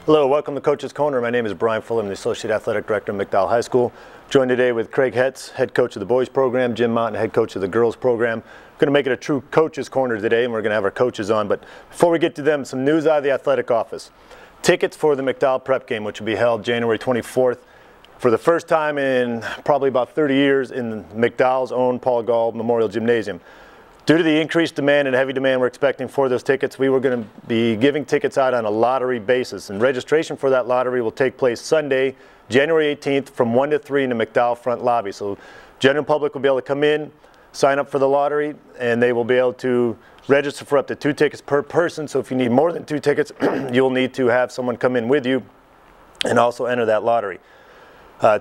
Hello, welcome to Coach's Corner. My name is Brian Fuller. I'm the Associate Athletic Director of McDowell High School. Joined today with Craig Hetz, Head Coach of the Boys Program, Jim Mountain, Head Coach of the Girls Program. We're going to make it a true Coach's Corner today, and we're going to have our coaches on. But before we get to them, some news out of the athletic office. Tickets for the McDowell Prep game, which will be held January 24th, for the first time in probably about 30 years in McDowell's own Paul Gall Memorial Gymnasium. Due to the increased demand and heavy demand we're expecting for those tickets, we were going to be giving tickets out on a lottery basis. And registration for that lottery will take place Sunday, January 18th from 1 to 3 in the McDowell front lobby. So general public will be able to come in, sign up for the lottery, and they will be able to register for up to 2 tickets per person. So if you need more than 2 tickets, you'll need to have someone come in with you and also enter that lottery.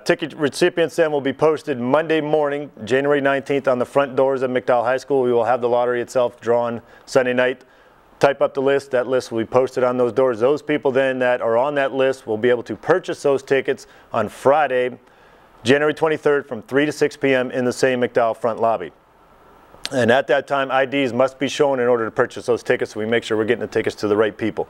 Ticket recipients then will be posted Monday morning, January 19th, on the front doors of McDowell High School. We will have the lottery itself drawn Sunday night. Type up the list. That list will be posted on those doors. Those people then that are on that list will be able to purchase those tickets on Friday, January 23rd from 3 to 6 p.m. in the same McDowell front lobby. And at that time, IDs must be shown in order to purchase those tickets, so we make sure we're getting the tickets to the right people.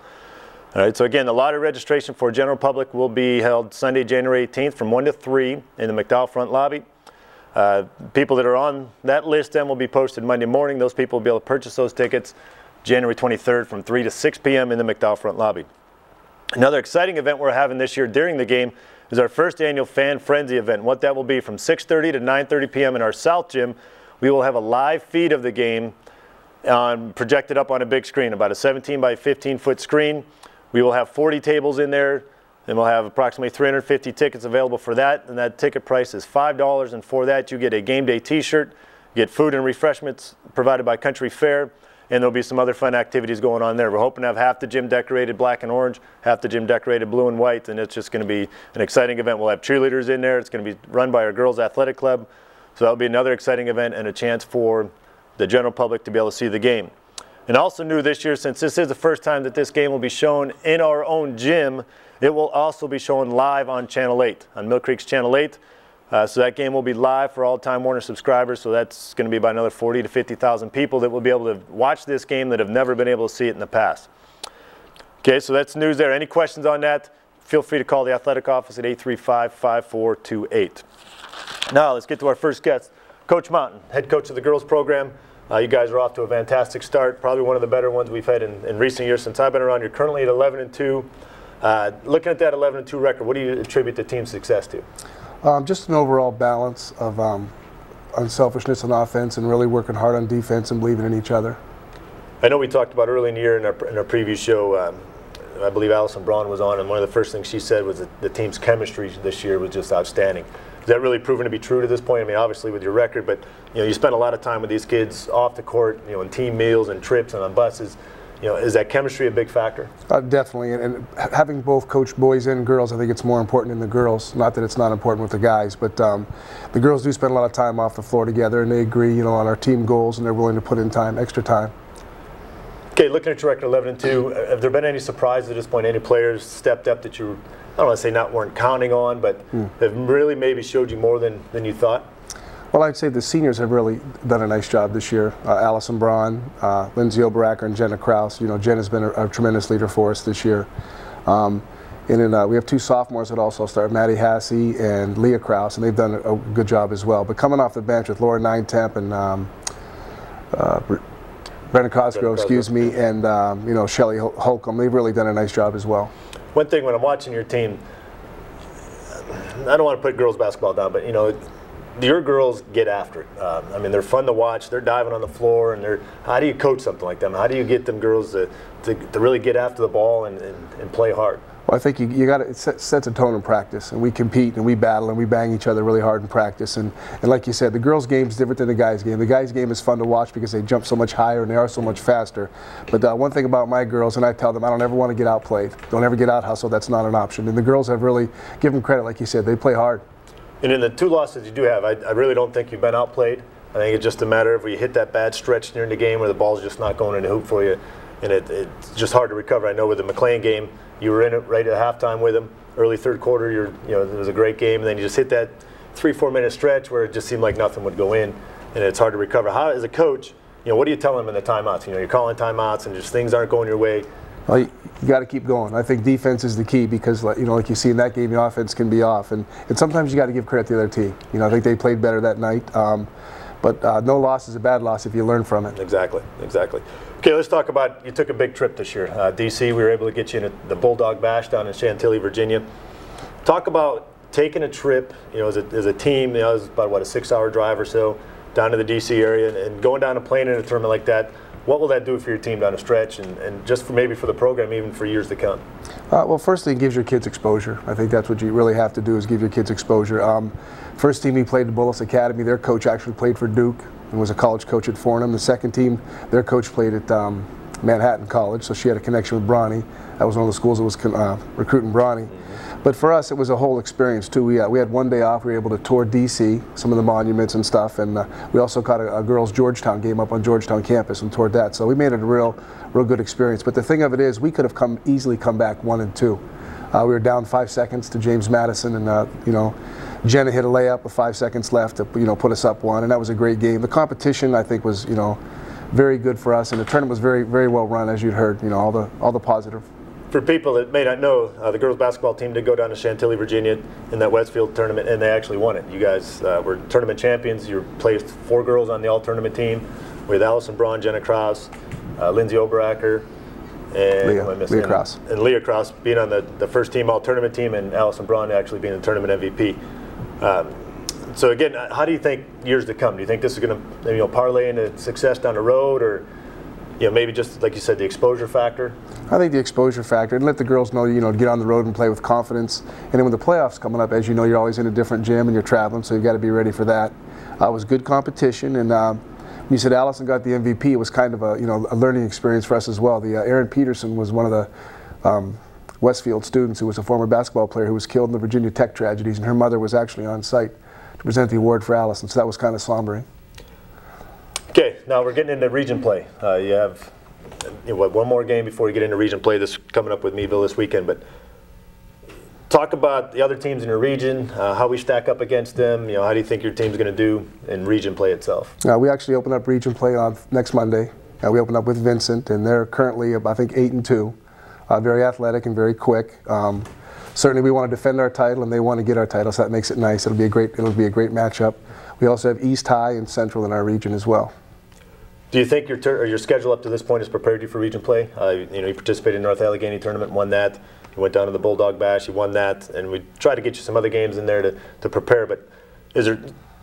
All right, so again, the lottery registration for general public will be held Sunday, January 18th from 1 to 3 in the McDowell front lobby. People that are on that list then will be posted Monday morning. Those people will be able to purchase those tickets January 23rd from 3 to 6 p.m. in the McDowell front lobby. Another exciting event we're having this year during the game is our first annual Fan Frenzy event. What that will be from 6:30 to 9:30 p.m. in our South Gym. We will have a live feed of the game projected up on a big screen, about a 17 by 15 foot screen. We will have 40 tables in there, and we'll have approximately 350 tickets available for that, and that ticket price is $5, and for that you get a game day t-shirt, get food and refreshments provided by Country Fair, and there'll be some other fun activities going on there. We're hoping to have half the gym decorated black and orange, half the gym decorated blue and white, and it's just going to be an exciting event. We'll have cheerleaders in there. It's going to be run by our girls athletic club, so that'll be another exciting event and a chance for the general public to be able to see the game. And also new this year, since this is the first time that this game will be shown in our own gym, it will also be shown live on Channel 8, on Mill Creek's Channel 8. So that game will be live for all Time Warner subscribers, so that's going to be about another 40 to 50,000 people that will be able to watch this game that have never been able to see it in the past. Okay, so that's news there. Any questions on that? Feel free to call the athletic office at 835-5428. Now let's get to our first guest, Coach Mountain, Head Coach of the Girls Program. You guys are off to a fantastic start, probably one of the better ones we've had in recent years since I've been around. You're currently at 11-2. Looking at that 11-2 record, what do you attribute the team's success to? Just an overall balance of unselfishness on offense and really working hard on defense and believing in each other. I know we talked about early in the year in our previous show, I believe Allison Braun was on, and one of the first things she said was that the team's chemistry this year was just outstanding. Is that really proven to be true to this point? I mean, obviously with your record, but you know, you spend a lot of time with these kids off the court, you know, in team meals and trips and on buses. You know, is that chemistry a big factor? Definitely, and having both coach boys and girls, I think it's more important in the girls. Not that it's not important with the guys, but the girls do spend a lot of time off the floor together, and they agree, you know, on our team goals, and they're willing to put in time, extra time. Okay, looking at your record 11-2, have there been any surprises at this point? Any players stepped up that you, I don't want to say weren't counting on, but have really maybe showed you more than you thought? Well, I'd say the seniors have really done a nice job this year. Allison Braun, Lindsay Oberacker, and Jenna Krause. You know, Jen has been a tremendous leader for us this year. And then we have 2 sophomores that also start, Maddie Hassey and Leah Krause, and they've done a good job as well. But coming off the bench with Laura Ninetemp and Brenna Cosgrove, excuse me, and you know, Shelly Holcomb, they've really done a nice job as well. One thing when I'm watching your team, I don't want to put girls basketball down, but you know, your girls get after it. I mean, they're fun to watch. They're diving on the floor, and how do you coach something like them? How do you get them girls to really get after the ball and play hard? Well, I think you got to, it sets a tone in practice, and we compete and we battle and we bang each other really hard in practice. And like you said, the girls' game is different than the guys' game. The guys' game is fun to watch because they jump so much higher and they are so much faster. But one thing about my girls, and I tell them, I don't ever want to get outplayed. Don't ever get out hustled. That's not an option. And the girls have really given credit, like you said, they play hard. And in the 2 losses you do have, I really don't think you've been outplayed. I think it's just a matter of where you hit that bad stretch during the game where the ball's just not going in the hoop for you, and it's just hard to recover. I know with the McLean game, you were in it right at halftime with them. Early third quarter, you know, it was a great game, and then you just hit that 3-4 minute stretch where it just seemed like nothing would go in, and it's hard to recover. How, as a coach, you know, what do you tell them in the timeouts? You know, you're calling timeouts and just things aren't going your way. Well, you got to keep going. I think defense is the key because, like you see in that game, the offense can be off, and sometimes you got to give credit to the other team. I think they played better that night, but no loss is a bad loss if you learn from it. Exactly. Okay, let's talk about, you took a big trip this year. DC, we were able to get you in the Bulldog Bash down in Chantilly, Virginia. Talk about taking a trip, as a team. It was about, what, a 6-hour drive or so down to the DC area, and going down and playing in a tournament like that. What will that do for your team down the stretch, and just maybe for the program, even for years to come? Well, first thing, it gives your kids exposure. I think that's what you really have to do, is give your kids exposure. First team we played at Bullis Academy, their coach actually played for Duke and was a college coach at Fordham. The second team, their coach played at Manhattan College, so she had a connection with Bronny. That was one of the schools that was recruiting Bronny. But for us, it was a whole experience too. We had one day off. We were able to tour DC, some of the monuments and stuff, and we also caught a girls' Georgetown game up on Georgetown campus and toured that. So we made it a real good experience. But the thing of it is, we could have easily come back 1 and 2. We were down 5 seconds to James Madison, and Jenna hit a layup with 5 seconds left to put us up 1, and that was a great game. The competition, I think, was very good for us, and the tournament was very, very well run, as you'd heard. All the positive. For people that may not know, the girls basketball team did go down to Chantilly, Virginia in that Westfield tournament, and they actually won it. You guys were tournament champions. You placed 4 girls on the all-tournament team with Allison Braun, Jenna Krause, Lindsay Oberacker, and Leah Krause. And Leah Krause being on the first team all-tournament team, and Allison Braun actually being the tournament MVP. So again, how do you think years to come? Do you think this is going to parlay into success down the road, or maybe just like you said, the exposure factor? I think the exposure factor, and let the girls know, to get on the road and play with confidence. And then when the playoffs coming up, as you know, you're always in a different gym and you're traveling, so you've got to be ready for that. It was good competition, and when you said Allison got the MVP, it was kind of a learning experience for us as well. Erin Peterson was one of the Westfield students who was a former basketball player who was killed in the Virginia Tech tragedies, and her mother was actually on site to present the award for Allison, so that was kind of sombering. Okay, now we're getting into region play. You have one more game before you get into region play. This coming up with Meadville this weekend, but talk about the other teams in your region, how we stack up against them. How do you think your team's going to do in region play itself? We actually open up region play on next Monday. We open up with Vincent, and they're currently, I think, 8-2. Very athletic and very quick. Certainly, we want to defend our title, and they want to get our title, so that makes it nice. It'll be a great matchup. We also have East High and Central in our region as well. Do you think your schedule up to this point has prepared you for region play? You participated in the North Allegheny tournament, won that. You went down to the Bulldog Bash, you won that, and we tried to get you some other games in there to prepare. But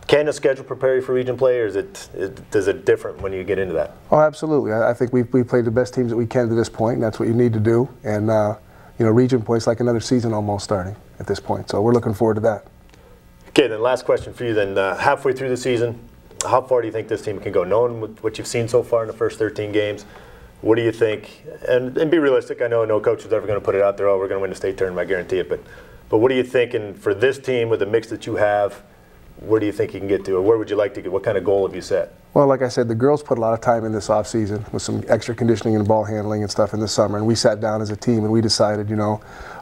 can the schedule prepare you for region play, or is it different when you get into that? Oh, absolutely. I think we played the best teams that we can to this point, and that's what you need to do. And region play is like another season almost starting at this point, so we're looking forward to that. Okay, then last question for you. Then halfway through the season, how far do you think this team can go? Knowing what you've seen so far in the first 13 games, what do you think? And be realistic. I know no coach is ever going to put it out there, oh, we're going to win the state tournament, I guarantee it. But what are you thinking for this team with the mix that you have? Where do you think you can get to, or where would you like to get? What kind of goal have you set? Well, like I said, the girls put a lot of time in this off season with some extra conditioning and ball handling and stuff in the summer, and we sat down as a team and we decided,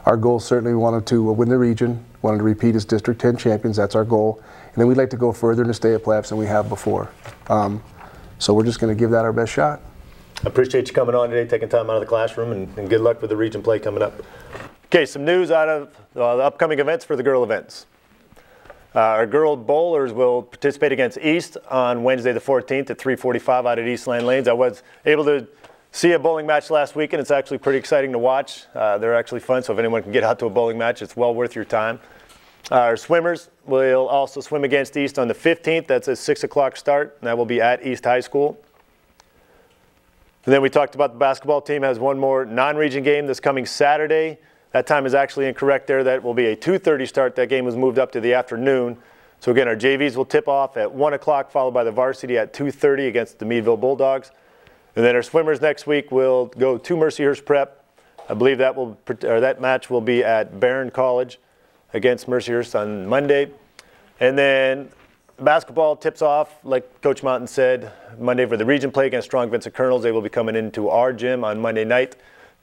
our goal certainly wanted to win the region, wanted to repeat as District 10 champions. That's our goal, and then we'd like to go further in the state playoffs than we have before. So we're just going to give that our best shot. I appreciate you coming on today, taking time out of the classroom, and good luck with the region play coming up. Okay, some news out of the upcoming events for the girl events. Our girl bowlers will participate against East on Wednesday the 14th at 3:45 out at Eastland Lanes. I was able to see a bowling match last week, and it's actually pretty exciting to watch. They're actually fun, so if anyone can get out to a bowling match, it's well worth your time. Our swimmers will also swim against East on the 15th. That's a 6 o'clock start, and that will be at East High School. And then we talked about the basketball team has one more non-region game this coming Saturday. That time is actually incorrect there. That will be a 2:30 start. That game was moved up to the afternoon. So again, our JVs will tip off at 1 o'clock, followed by the varsity at 2:30 against the Meadville Bulldogs. And then our swimmers next week will go to Mercyhurst Prep. I believe that match will be at Barron College against Mercyhurst on Monday. And then basketball tips off, like Coach Mountain said, Monday for the region play against Strong Vincent Colonels. They will be coming into our gym on Monday night.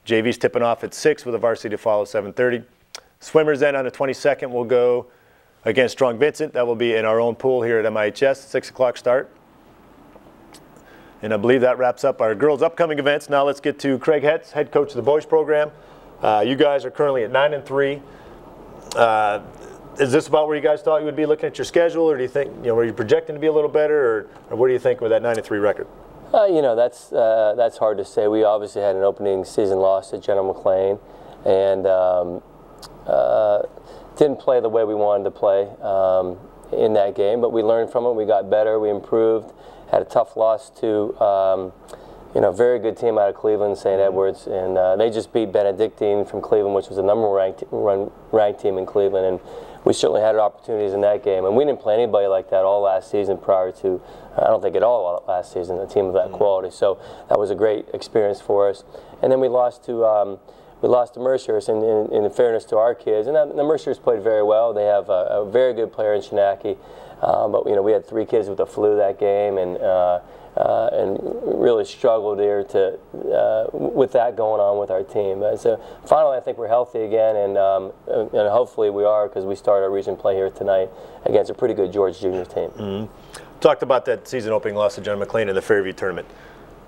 JV's tipping off at 6 with the varsity to follow 7:30. Swimmers then on the 22nd will go against Strong Vincent. That will be in our own pool here at MIHS, 6 o'clock start. And I believe that wraps up our girls' upcoming events. Now let's get to Craig Hetz, head coach of the boys program. You guys are currently at 9-3. Is this about where you guys thought you would be looking at your schedule, or do you think, were you projecting to be a little better, or what do you think with that 9-3 record? That's hard to say. We obviously had an opening season loss to General McLean, and didn't play the way we wanted to play in that game, but we learned from it. We got better. We improved. Had a tough loss to very good team out of Cleveland, St. Edwards, and they just beat Benedictine from Cleveland, which was the #1 ranked team in Cleveland, and we certainly had opportunities in that game. And we didn't play anybody like that all last season prior to, I don't think at all last season, a team of that quality. So that was a great experience for us. And then we lost to Mercers, in fairness to our kids. And the Mercers played very well. They have a very good player in Shinaki. But we had 3 kids with the flu that game, and really struggled here with that going on with our team. So finally, I think we're healthy again, and hopefully we are, because we start our region play here tonight against a pretty good George Junior team. Mm-hmm. Talked about that season opening loss to John McLean in the Fairview tournament.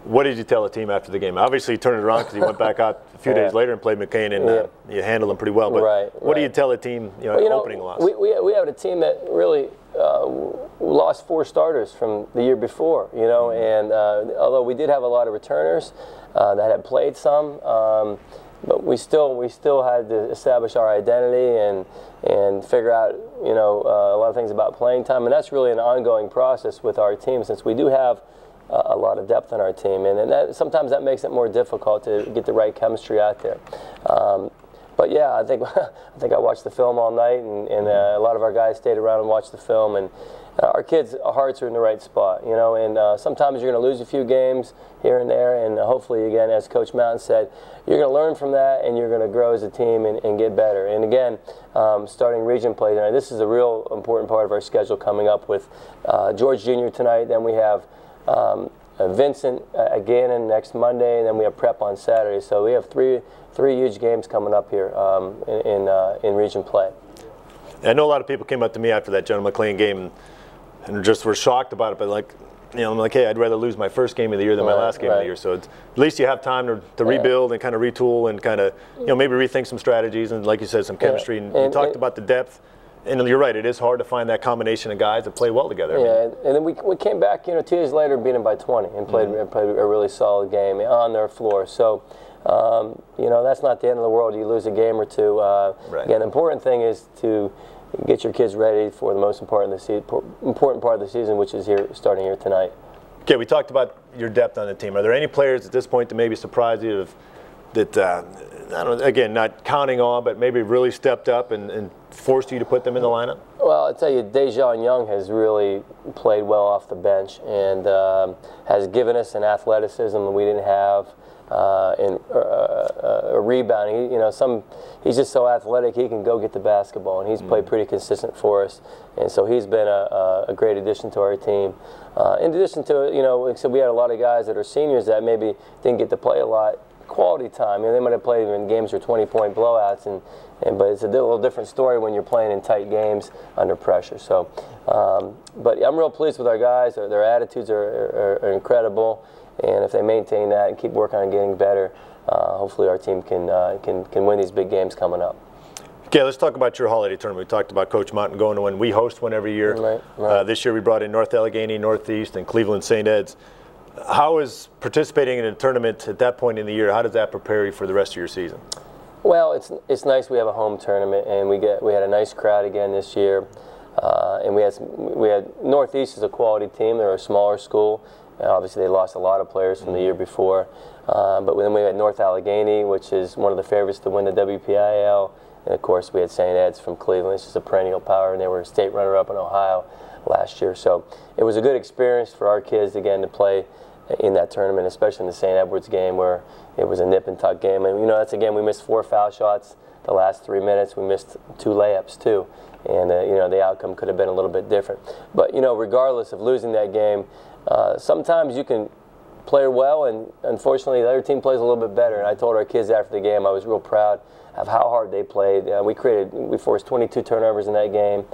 What did you tell the team after the game? Obviously, you turned it around because you went back out a few days later and played McCain, and you handled them pretty well. But what do you tell the team, opening loss? We have a team that really lost 4 starters from the year before, and although we did have a lot of returners that had played some, but we still had to establish our identity and figure out a lot of things about playing time, and that's really an ongoing process with our team, since we do have a lot of depth on our team, and sometimes that makes it more difficult to get the right chemistry out there. But yeah, I think I watched the film all night, and a lot of our guys stayed around and watched the film, and our kids' hearts are in the right spot, and sometimes you're going to lose a few games here and there, and hopefully, again, as Coach Mountain said, you're going to learn from that, and you're going to grow as a team and get better. And again, starting region play tonight, this is a real important part of our schedule coming up with George Junior tonight. Then we have Vincent again next Monday, and then we have prep on Saturday. So we have three huge games coming up here in region play. I know a lot of people came up to me after that General McLean game and just were shocked about it, but I'm like, hey, I'd rather lose my first game of the year than my last game of the year. So at least you have time to rebuild and kind of retool and kind of maybe rethink some strategies and, like you said, some chemistry. And you talked about the depth. And you're right, it is hard to find that combination of guys that play well together. Yeah, and then we came back, 2 days later, beat them by 20 and played a really solid game on their floor. So, that's not the end of the world. You lose a game or two. Again, the important thing is to get your kids ready for the most important part of the season, which is starting here tonight. Okay, we talked about your depth on the team. Are there any players at this point that maybe surprised you that I don't know, again, not counting on, but maybe really stepped up and forced you to put them in the lineup? Well, I'll tell you, Dejan Young has really played well off the bench and has given us an athleticism that we didn't have, and a rebounding. He's just so athletic, he can go get the basketball, and he's played pretty consistent for us. And so he's been a great addition to our team. In addition to, so we had a lot of guys that are seniors that maybe didn't get to play a lot. Quality time. They might have played in games or 20-point blowouts, but it's a little different story when you're playing in tight games under pressure. So, but I'm real pleased with our guys. Their attitudes are incredible, and if they maintain that and keep working on getting better, hopefully our team can win these big games coming up. Okay, let's talk about your holiday tournament. We talked about Coach Mountain going to one. We host one every year. Right. This year we brought in North Allegheny, Northeast, and Cleveland St. Ed's. How is participating in a tournament at that point in the year, how does that prepare you for the rest of your season? Well, it's nice we have a home tournament, and we had a nice crowd again this year. And we had Northeast is a quality team. They're a smaller school. And obviously, they lost a lot of players from the year before. But then we had North Allegheny, which is one of the favorites to win the WPIAL. And of course, we had St. Ed's from Cleveland. It's just a perennial power, and they were a state runner-up in Ohio last year. So it was a good experience for our kids again to play in that tournament, especially in the St. Edwards game where it was a nip and tuck game. And that's again, we missed 4 foul shots the last 3 minutes. We missed 2 layups too, and the outcome could have been a little bit different. But regardless of losing that game, sometimes you can play well, and unfortunately the other team plays a little bit better. And I told our kids after the game I was real proud of how hard they played. We forced 22 turnovers in that game,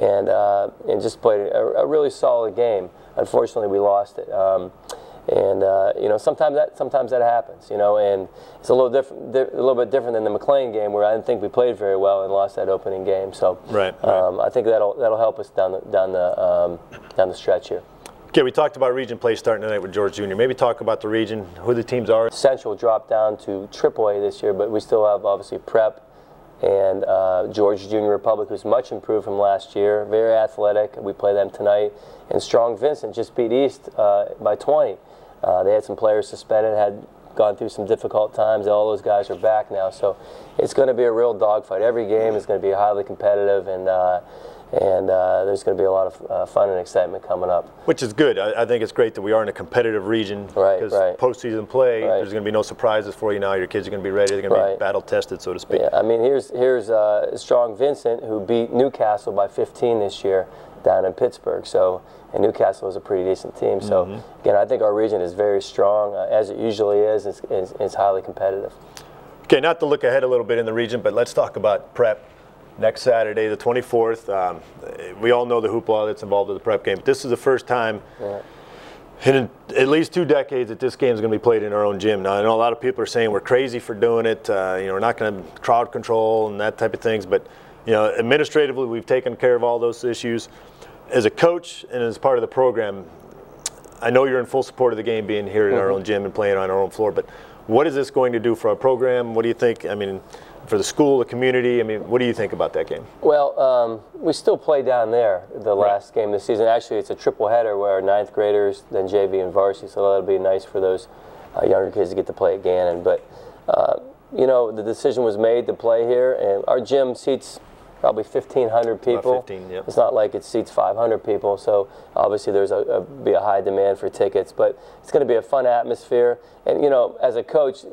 and just played a really solid game. Unfortunately, we lost it. And you know, sometimes that happens, you know, and it's a little bit different than the McLean game where I didn't think we played very well and lost that opening game. So I think that'll help us down the stretch here. Okay, we talked about region play starting tonight with George Jr. Maybe talk about the region, who the teams are. Central dropped down to AAA this year, but we still have obviously Prep and George Junior Republic, who's much improved from last year. Very athletic. We play them tonight. And Strong Vincent just beat East by 20. They had some players suspended, had gone through some difficult times. All those guys are back now, so it's going to be a real dogfight. Every game is going to be highly competitive, and there's going to be a lot of fun and excitement coming up. Which is good. I think it's great that we are in a competitive region. Because postseason play, there's going to be no surprises for you now. Your kids are going to be ready. They're going to be battle tested, so to speak. Yeah, I mean, here's Strong Vincent, who beat Newcastle by 15 this year down in Pittsburgh. So, and Newcastle is a pretty decent team. So, again, I think our region is very strong, as it usually is. It's highly competitive. Okay, not to look ahead a little bit in the region, but let's talk about Prep. Next Saturday, the 24th, we all know the hoopla that's involved with the Prep game. But this is the first time in at least 2 decades that this game is going to be played in our own gym. Now, I know a lot of people are saying we're crazy for doing it. You know, we're not going to crowd control and that type of things. But, you know, administratively, we've taken care of all those issues. As a coach and as part of the program, I know you're in full support of the game being here in our own gym and playing on our own floor. But what is this going to do for our program? What do you think? I mean, for the school, the community, I mean, what do you think about that game? Well, we still play down there the last game of the season. Actually, it's a triple header where 9th graders, then JV and Varsity, so that'll be nice for those younger kids to get to play at Gannon. But, you know, the decision was made to play here, and our gym seats probably 1,500 people. About 15, yep. It's not like it seats 500 people, so obviously there's be a high demand for tickets. But it's going to be a fun atmosphere. And, you know, as a coach,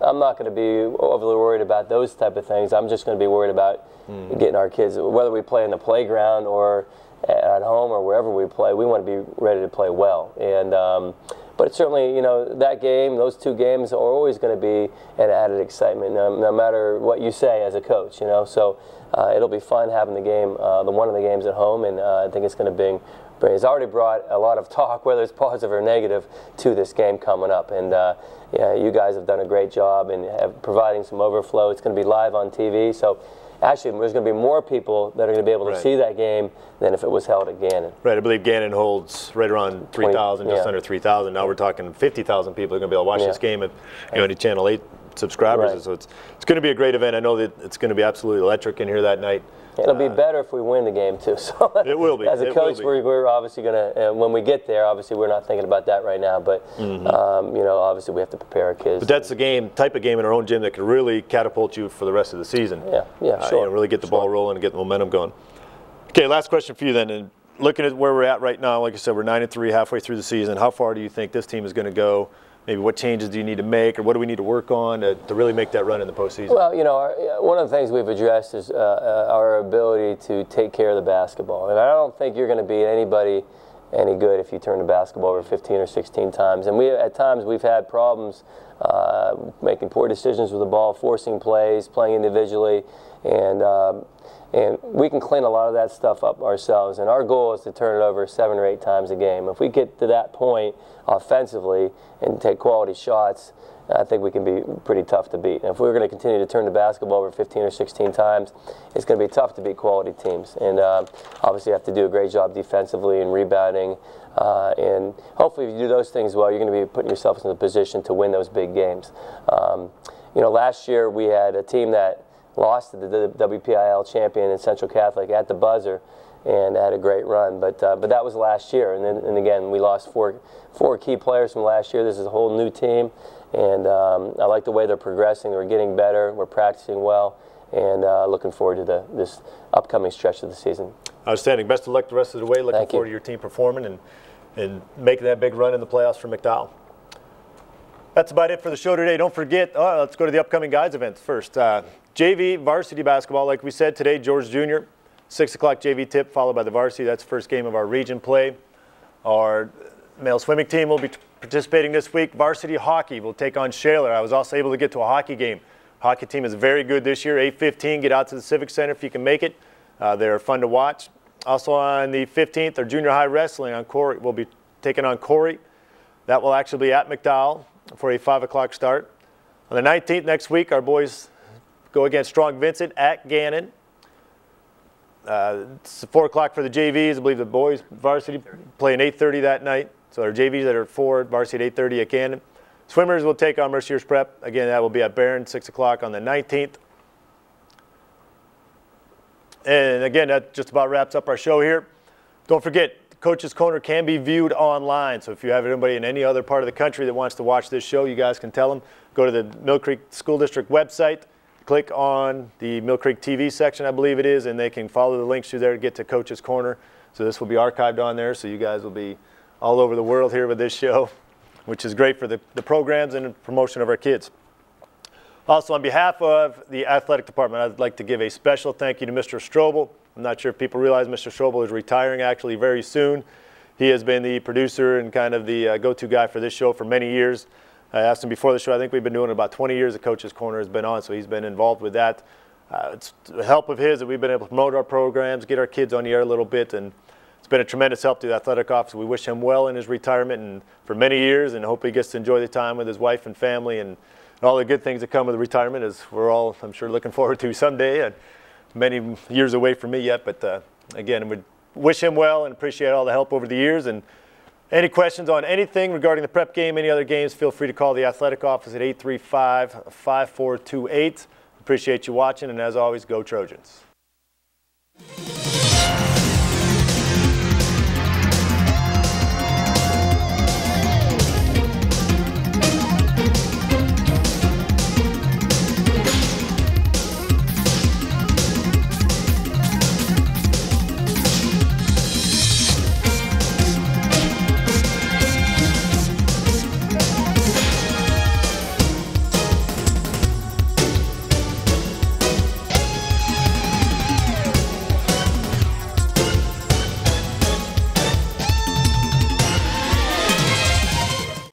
I'm not going to be overly worried about those type of things. I'm just going to be worried about getting our kids, whether we play in the playground or at home or wherever we play, we want to be ready to play well. And but certainly, you know, that game, those 2 games are always going to be an added excitement, no matter what you say as a coach, you know. So it'll be fun having the game, one of the games at home, and I think it's going to bring. It's already brought a lot of talk, whether it's positive or negative, to this game coming up. And yeah, you guys have done a great job in providing some overflow. It's going to be live on TV, so actually there's going to be more people that are going to be able to see that game than if it was held at Gannon. Right, I believe Gannon holds right around 3,000, just under 3,000. Now we're talking 50,000 people are going to be able to watch this game at any Channel 8 subscribers. So it's going to be a great event. I know that it's going to be absolutely electric in here that night. It'll be better if we win the game too. So it will be. As a coach, we're obviously going to, when we get there, obviously we're not thinking about that right now. But you know, obviously we have to prepare our kids. But that's the type of game in our own gym that could really catapult you for the rest of the season. Yeah, sure. You know, really get the ball rolling and get the momentum going. Okay, last question for you then. And looking at where we're at right now, like I said, we're 9-3 halfway through the season. How far do you think this team is going to go? Maybe what changes do you need to make, or what do we need to work on to really make that run in the postseason? Well, you know, one of the things we've addressed is our ability to take care of the basketball. And I don't think you're going to beat anybody any good if you turn the basketball over 15 or 16 times. And at times we've had problems making poor decisions with the ball, forcing plays, playing individually, and we can clean a lot of that stuff up ourselves. And our goal is to turn it over 7 or 8 times a game. If we get to that point offensively and take quality shots, I think we can be pretty tough to beat. And if we're going to continue to turn the basketball over 15 or 16 times, it's going to be tough to beat quality teams. And obviously you have to do a great job defensively and rebounding. And hopefully if you do those things well, you're going to be putting yourself in a position to win those big games. You know, last year we had a team that lost to the WPIL champion in Central Catholic at the buzzer, and had a great run. But that was last year, and again we lost four key players from last year. This is a whole new team, and I like the way they're progressing. We're getting better. We're practicing well, and looking forward to this upcoming stretch of the season. Outstanding. Best of luck the rest of the way. Looking forward to your team performing and making that big run in the playoffs for McDowell. That's about it for the show today. Don't forget, let's go to the upcoming guys events first. JV varsity basketball, like we said today, George Jr. 6 o'clock JV tip, followed by the varsity. That's the first game of our region play. Our male swimming team will be participating this week. Varsity hockey will take on Shaler. I was also able to get to a hockey game. Hockey team is very good this year. 8:15, get out to the Civic Center if you can make it. They're fun to watch. Also on the 15th, our junior high wrestling on Corey will be taking on Corey. That will actually be at McDowell for a 5 o'clock start. On the 19th next week, our boys go against Strong Vincent at Gannon. It's 4 o'clock for the JVs. I believe the boys varsity playing 8:30 that night. So our JVs that are at 4, varsity at 8:30 at Gannon. Swimmers will take on Mercier's Prep. Again, that will be at Barron, 6 o'clock on the 19th. And again, that just about wraps up our show here. Don't forget, Coach's Corner can be viewed online. So if you have anybody in any other part of the country that wants to watch this show, you guys can tell them. Go to the Mill Creek School District website, click on the Mill Creek TV section, I believe it is, and they can follow the links through there to get to Coach's Corner. So this will be archived on there, so you guys will be all over the world here with this show, which is great for the programs and the promotion of our kids. Also, on behalf of the athletic department, I'd like to give a special thank you to Mr. Strobel. I'm not sure if people realize Mr. Strobel is retiring actually very soon. He has been the producer and kind of the go-to guy for this show for many years. I asked him before the show, I think we've been doing it about 20 years that Coach's Corner has been on, so he's been involved with that. It's the help of his that we've been able to promote our programs, get our kids on the air a little bit, and it's been a tremendous help to the athletic office. We wish him well in his retirement and for many years, and hope he gets to enjoy the time with his wife and family and all the good things that come with retirement, as we're all, I'm sure, looking forward to someday. And many years away from me yet, but again, we wish him well and appreciate all the help over the years. And any questions on anything regarding the prep game, any other games, feel free to call the athletic office at 835-5428. Appreciate you watching, and as always, go Trojans.